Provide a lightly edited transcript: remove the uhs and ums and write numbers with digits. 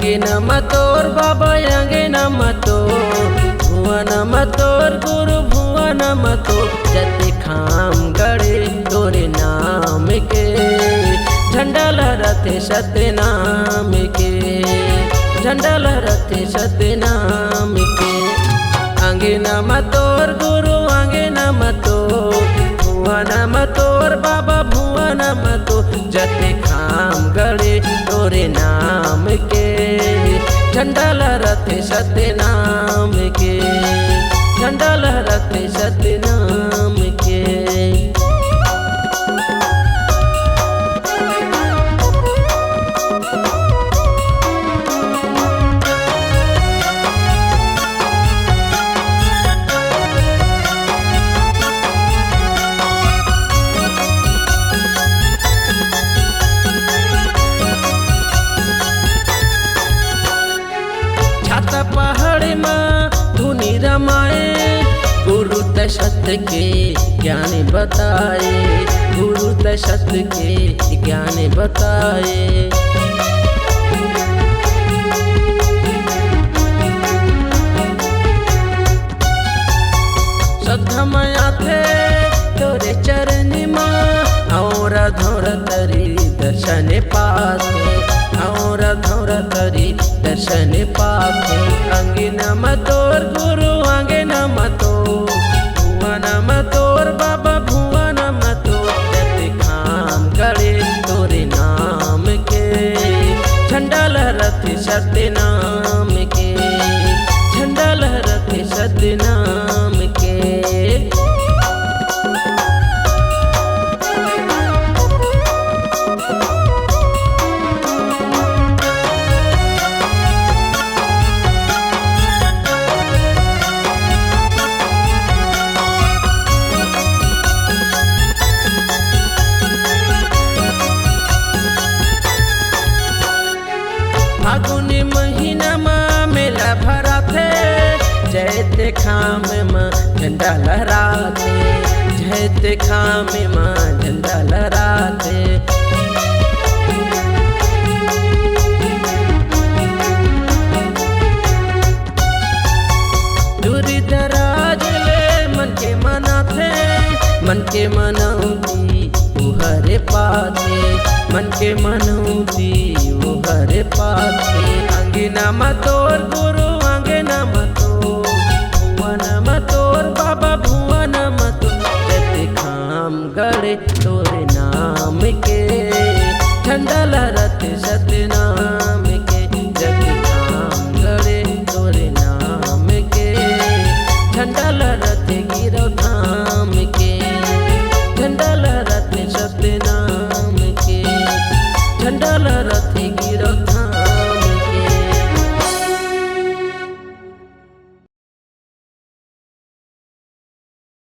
अंगिनम तोर बाबा अंगिनम तोर भुवनम तोर गुरु भुवनम तोर जति खाम गड़े तोरे नाम के झंडा लहराते सतनाम के झंडा लहराते सतनाम के अंगिनम तोर गुरु अंगिनम तोर भुवनम तोर बाबा भुवनम तोर जति खाम गड़े तोरे नाम के झंडा लहराते सतनाम के झंडा लहराते सतनाम के। पहाड़ में धुनी रमाए गुरु तशत के ज्ञान बताए गुरु तशत के ज्ञान बताए। श्रद्धमया थे तोरे चरण में और धौर तरी दर्शन पाते और धौर तरी दर्शन पाते। अंगिनम तोर गुरु अंगिनम तोर भुवनम तोर बाबा भुवनम तोर जति खाम गड़े तोरे नाम के झंडा लहराते सतनाम के झंडा लहराते सतनाम के। फागुनी महीना में मेला भरा थे जयते खाम में झंडा लहराते जयते खाम में झंडा लहराते। दूरी दराज ले मन के मना थे मन के मनौती हरे पाते मन के मनौती वो हरे पाते। अंगिनम तोर गुरु अंगिनम तोर भुवनम तोर बाबा भुवनम तोर जति खाम गड़े तोरे नाम के झंडा लहराते सतनाम